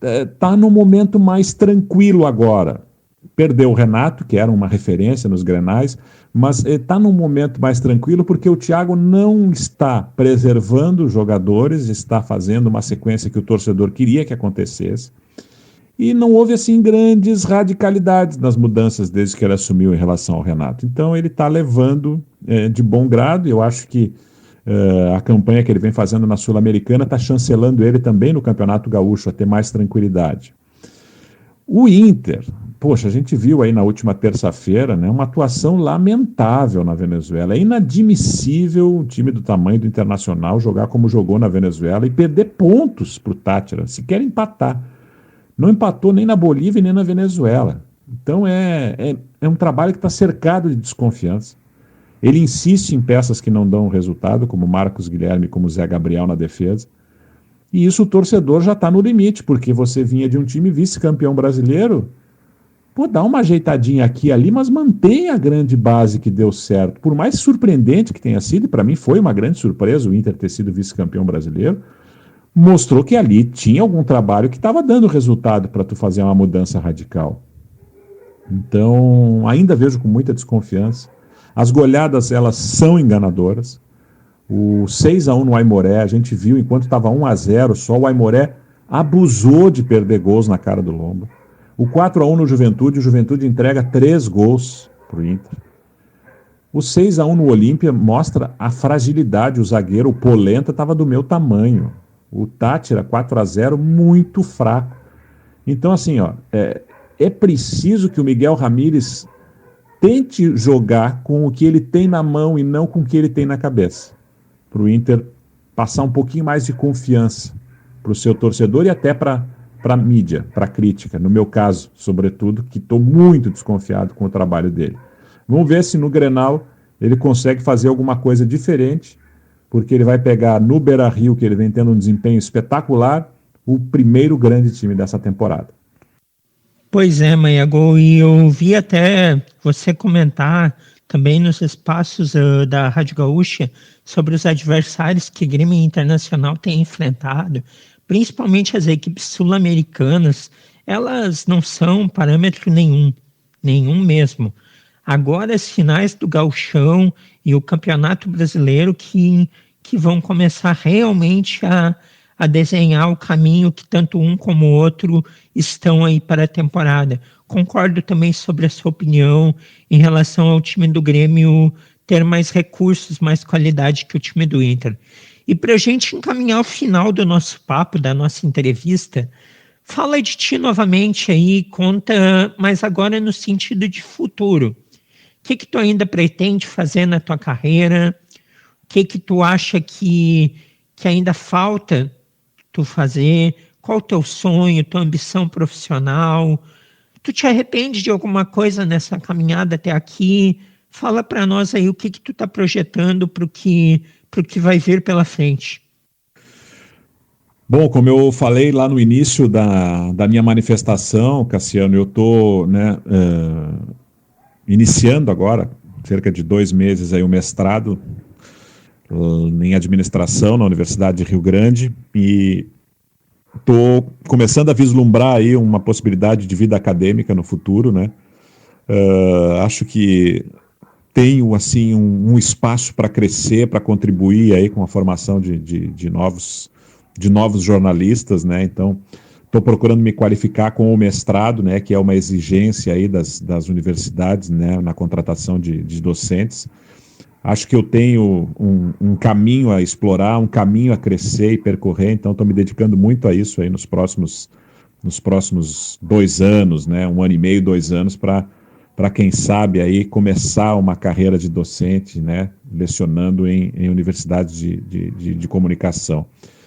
Está num momento mais tranquilo agora. Perdeu o Renato, que era uma referência nos Grenais, mas está num momento mais tranquilo porque o Thiago não está preservando os jogadores, está fazendo uma sequência que o torcedor queria que acontecesse. E não houve, assim, grandes radicalidades nas mudanças desde que ele assumiu em relação ao Renato. Então, ele está levando de bom grado. Eu acho que a campanha que ele vem fazendo na Sul-Americana está chancelando ele também no Campeonato Gaúcho a ter mais tranquilidade. O Inter, poxa, a gente viu aí na última terça-feira, né, uma atuação lamentável na Venezuela. É inadmissível um time do tamanho do Internacional jogar como jogou na Venezuela e perder pontos para o Táchira, se quer empatar. Não empatou nem na Bolívia nem na Venezuela. Então é um trabalho que está cercado de desconfiança. Ele insiste em peças que não dão resultado, como Marcos Guilherme, como Zé Gabriel na defesa. E isso o torcedor já está no limite, porque você vinha de um time vice-campeão brasileiro. Pô, dá uma ajeitadinha aqui e ali, mas mantém a grande base que deu certo. Por mais surpreendente que tenha sido, e para mim foi uma grande surpresa o Inter ter sido vice-campeão brasileiro, mostrou que ali tinha algum trabalho que estava dando resultado para tu fazer uma mudança radical. Então, ainda vejo com muita desconfiança. As goleadas, elas são enganadoras. O 6-1 no Aimoré, a gente viu, enquanto estava 1-0 só, o Aimoré abusou de perder gols na cara do Lomba. O 4-1 no Juventude, o Juventude entrega 3 gols pro Inter. O 6-1 no Olímpia mostra a fragilidade. O zagueiro, o Polenta, estava do meu tamanho. O Tátira, 4-0, muito fraco. Então, assim, ó, é preciso que o Miguel Ramírez tente jogar com o que ele tem na mão e não com o que ele tem na cabeça. Para o Inter passar um pouquinho mais de confiança para o seu torcedor e até para a mídia, para a crítica. No meu caso, sobretudo, que estou muito desconfiado com o trabalho dele. Vamos ver se no Grenal ele consegue fazer alguma coisa diferente, porque ele vai pegar no Beira-Rio, que ele vem tendo um desempenho espetacular, o primeiro grande time dessa temporada. Pois é, Maiago, e eu vi até você comentar também nos espaços da Rádio Gaúcha sobre os adversários que o Grêmio Internacional tem enfrentado, principalmente as equipes sul-americanas. Elas não são parâmetro nenhum mesmo. Agora as finais do Gauchão e o Campeonato Brasileiro que vão começar realmente a desenhar o caminho que tanto um como o outro estão aí para a temporada. Concordo também sobre a sua opinião em relação ao time do Grêmio ter mais recursos, mais qualidade que o time do Inter. E para a gente encaminhar o final do nosso papo, da nossa entrevista, fala de ti novamente aí, conta, mas agora no sentido de futuro. O que tu ainda pretende fazer na tua carreira? O que tu acha que ainda falta tu fazer? Qual o teu sonho, tua ambição profissional? Tu te arrepende de alguma coisa nessa caminhada até aqui? Fala para nós aí o que tu tá projetando para o que vai vir pela frente. Bom, como eu falei lá no início da minha manifestação, Cassiano, eu estou iniciando agora, cerca de 2 meses, aí, o mestrado em administração na Universidade de Rio Grande e estou começando a vislumbrar aí uma possibilidade de vida acadêmica no futuro, né? Acho que tenho assim um espaço para crescer, para contribuir aí com a formação de novos jornalistas, né? Então estou procurando me qualificar com o mestrado, né? Que é uma exigência aí das universidades, né? Na contratação de docentes. Acho que eu tenho um caminho a explorar, um caminho a crescer e percorrer, então estou me dedicando muito a isso aí nos próximos 2 anos, né? 1 ano e meio, 2 anos, para quem sabe aí começar uma carreira de docente, né? Lecionando em universidades de comunicação.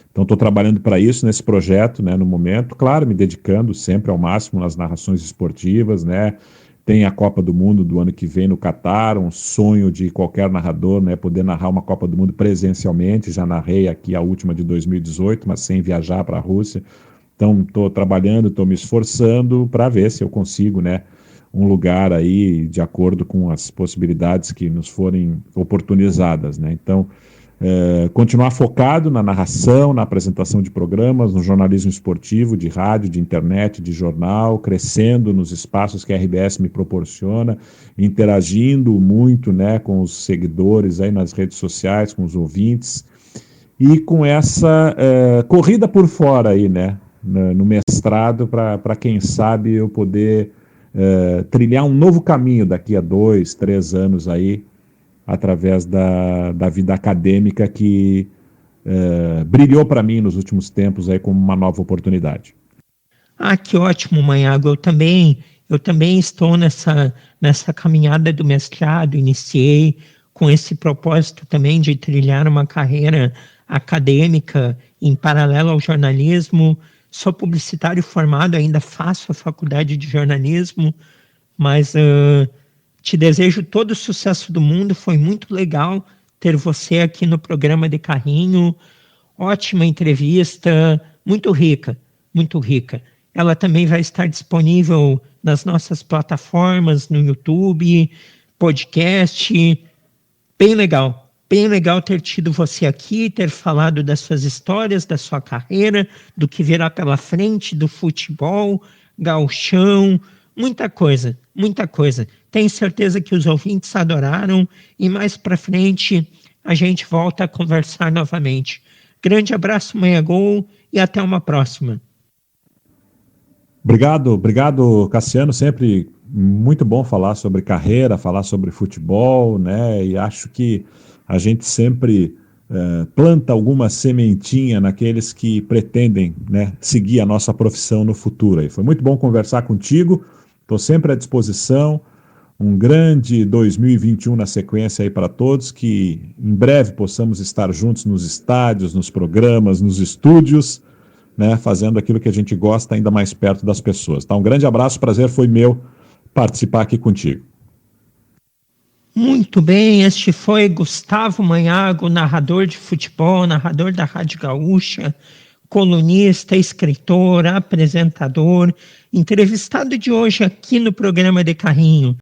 Então estou trabalhando para isso nesse projeto, né? No momento, claro, me dedicando sempre ao máximo nas narrações esportivas, né? Tem a Copa do Mundo do ano que vem no Catar, um sonho de qualquer narrador, né, poder narrar uma Copa do Mundo presencialmente. Já narrei aqui a última de 2018, mas sem viajar para a Rússia. Então estou trabalhando, estou me esforçando para ver se eu consigo, né, um lugar aí de acordo com as possibilidades que nos forem oportunizadas, né? Então continuar focado na narração, na apresentação de programas, no jornalismo esportivo, de rádio, de internet, de jornal, crescendo nos espaços que a RBS me proporciona, interagindo muito, né, com os seguidores aí nas redes sociais, com os ouvintes, e com essa corrida por fora aí, né, no mestrado, para quem sabe eu poder trilhar um novo caminho daqui a 2, 3 anos aí, através da vida acadêmica que brilhou para mim nos últimos tempos aí como uma nova oportunidade. Ah, que ótimo, Maiago. Eu também estou nessa caminhada do mestrado, iniciei com esse propósito também de trilhar uma carreira acadêmica em paralelo ao jornalismo. Sou publicitário formado, ainda faço a faculdade de jornalismo, mas te desejo todo o sucesso do mundo. Foi muito legal ter você aqui no programa de Carrinho. Ótima entrevista, muito rica, muito rica. Ela também vai estar disponível nas nossas plataformas, no YouTube, podcast. Bem legal ter tido você aqui, ter falado das suas histórias, da sua carreira, do que virá pela frente, do futebol, gauchão, muita coisa. Tenho certeza que os ouvintes adoraram e mais para frente a gente volta a conversar novamente. Grande abraço, Maiago, e até uma próxima. Obrigado, Cassiano. Sempre muito bom falar sobre carreira, falar sobre futebol, né? E acho que a gente sempre planta alguma sementinha naqueles que pretendem, né, seguir a nossa profissão no futuro. Aí. Foi muito bom conversar contigo. Estou sempre à disposição. Um grande 2021 na sequência aí para todos, que em breve possamos estar juntos nos estádios, nos programas, nos estúdios, né, fazendo aquilo que a gente gosta ainda mais perto das pessoas. Tá? Um grande abraço, prazer foi meu participar aqui contigo. Muito bem, este foi Gustavo Manhago, narrador de futebol, narrador da Rádio Gaúcha, colunista, escritor, apresentador, entrevistado de hoje aqui no programa de Carrinho.